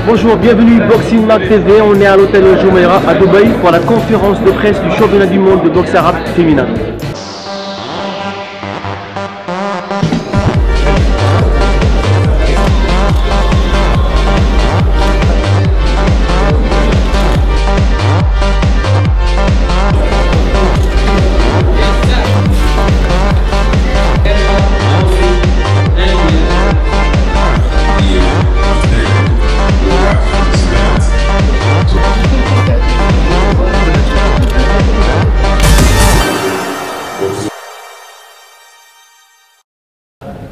Bonjour, bienvenue Boxing Mag TV, on est à l'hôtel Jumeirah à Dubaï pour la conférence de presse du championnat du monde de boxe arabe féminin.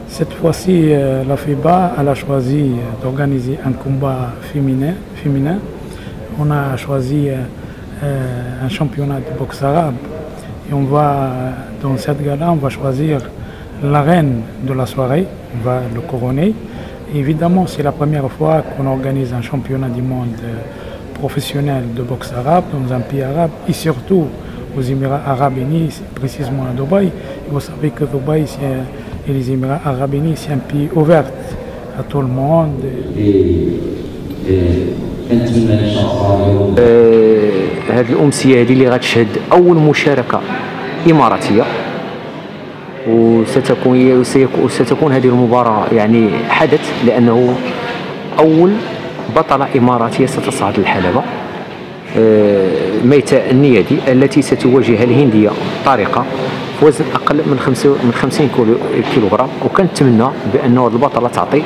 Cette fois-ci, la FIBA elle a choisi d'organiser un combat féminin. On a choisi un championnat de boxe arabe. Et on va, dans cette gala, on va choisir la reine de la soirée, on va le couronner. Et évidemment, c'est la première fois qu'on organise un championnat du monde professionnel de boxe arabe dans un pays arabe et surtout aux Émirats Arabes Unis, précisément à Dubaï. Et vous savez que Dubaï, et les Émirats Arabes Unis, c'est un pays ouvert à tout le monde. هذه الأمسية هذه اللي غتشهد أول مشاركة إماراتية وستكون هذه المباراة يعني حدث لأنه أول بطلة إماراتية ستصعد الحلبة. ميتة النيادي التي ستواجه الهندية طارقة في وزن أقل من 50 كيلوغرام، وكنتمنى بأنه البطلة تعطي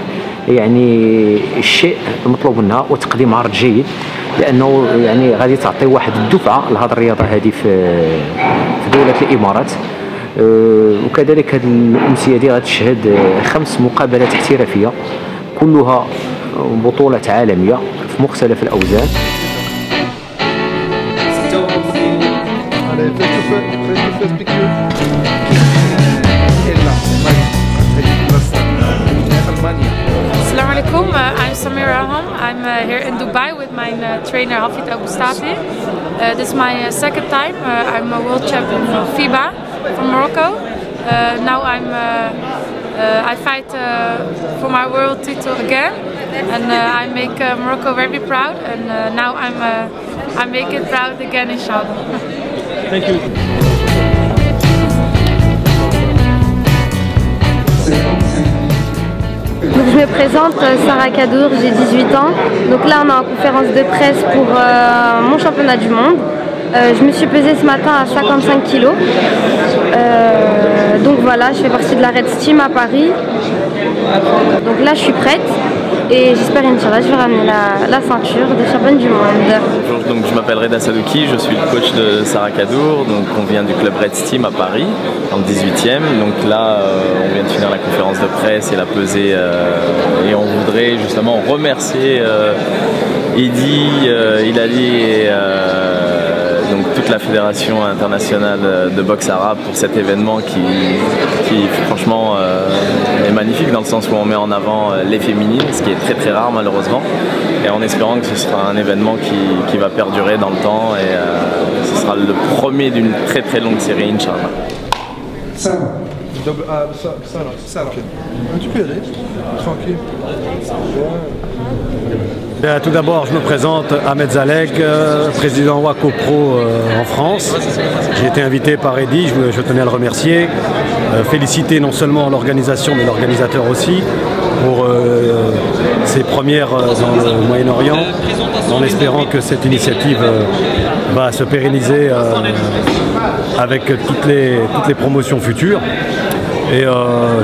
يعني الشيء المطلوب منها وتقديم عرض جيد، لأنه يعني غادي تعطي واحد الدفعة لهذه الرياضة هذه في دولة الإمارات. وكذلك هذه الأمسية هذه غتشهد 5 مقابلات احترافية كلها بطولات عالمية في مختلف الأوزان. Assalamu alaikum, I'm Samira Aham. I'm here in Dubai with my trainer Hafid Abu Stati. This is my second time. I'm a world champion of FIBA from Morocco. Now I fight for my world title again, and I make Morocco very proud. And now I make it proud again, inshallah. Thank you. Donc je me présente, Sarah Kadour, j'ai 18 ans. Donc là on est en conférence de presse pour mon championnat du monde. Je me suis pesée ce matin à 55 kg. Donc voilà, je fais partie de la Red Team à Paris. Donc là je suis prête et j'espère Inch'Allah je vais ramener la ceinture de championne du monde. Bonjour, donc je m'appelle Reda Sadouki, je suis le coach de Sarah Kadour. Donc on vient du club Red Team à Paris, en 18e. Donc là on vient de finir la conférence de presse et la pesée et on voudrait justement remercier Eddy, Hilali et donc toute la fédération internationale de boxe arabe pour cet événement qui franchement est magnifique dans le sens où on met en avant les féminines, ce qui est très très rare malheureusement, et en espérant que ce sera un événement qui va perdurer dans le temps et ce sera le premier d'une très très longue série, Inch'Allah. Tu peux y aller, tranquille. Bien, tout d'abord, je me présente, Ahmed Zalek, président Waco Pro en France. J'ai été invité par Eddy, je tenais à le remercier. Féliciter non seulement l'organisation, mais l'organisateur aussi, pour ses premières dans le Moyen-Orient, en espérant que cette initiative va se pérenniser avec toutes les promotions futures. Et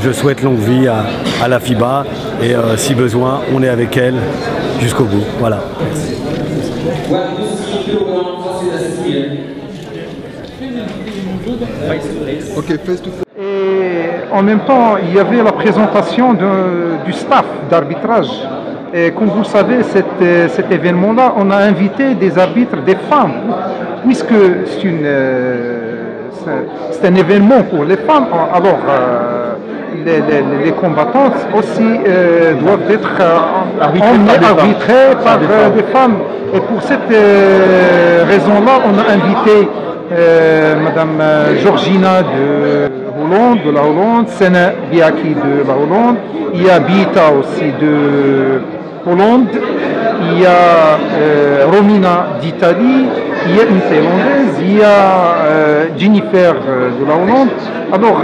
je souhaite longue vie à la FIBA et si besoin, on est avec elle jusqu'au bout. Voilà. Et en même temps, il y avait la présentation du staff d'arbitrage. Et comme vous le savez, cet événement-là, on a invité des arbitres, des femmes, puisque c'est un événement pour les femmes. Alors, les combattantes aussi doivent être arbitrées par des femmes. Et pour cette raison-là, on a invité Madame Georgina de la Hollande, Sena Biaki de la Hollande, il y a Bita aussi de Hollande, il y a Romina d'Italie, il y a une Thaïlandaise, il y a Jennifer de la Hollande. Alors,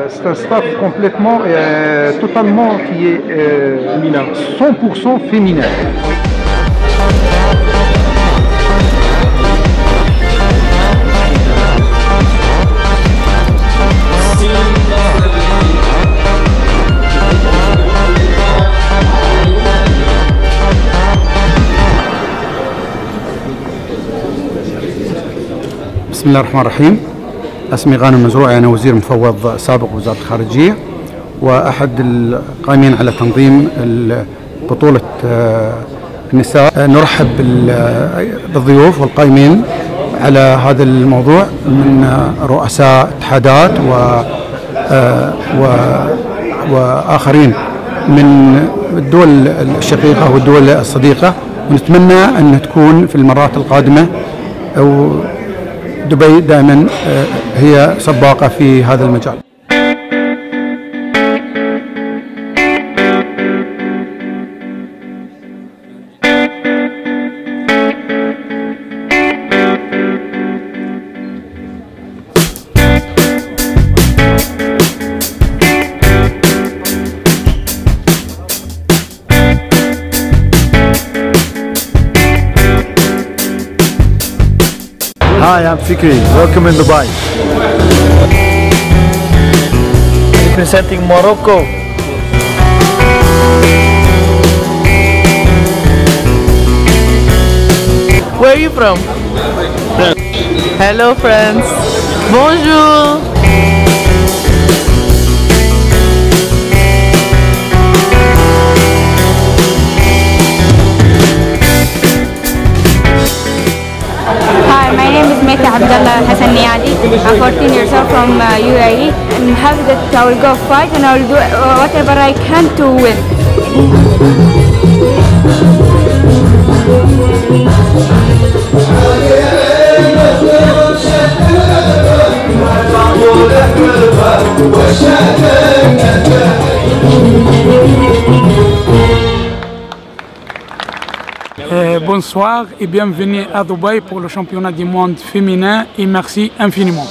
c'est un staff complètement, totalement qui est 100% féminin. بسم الله الرحمن الرحيم. اسمي غانم مزروعي، أنا وزير مفوض سابق وزارة الخارجية وأحد القائمين على تنظيم بطولة النساء. نرحب بالضيوف والقائمين على هذا الموضوع من رؤساء اتحادات وآخرين من الدول الشقيقة والدول الصديقة، ونتمنى أن تكون في المرات القادمة أو دبي دائما هي سباقة في هذا المجال. Hi, I'm Fikri. Welcome in Dubai. Representing Morocco. Where are you from? France. Hello, France. Bonjour. Hi, my name is Meta Abdullah Hassan Niadi. I'm 14 years old from UAE. I'm happy that I will go fight and I will do whatever I can to win. Bonsoir et bienvenue à Dubaï pour le championnat du monde féminin et merci infiniment.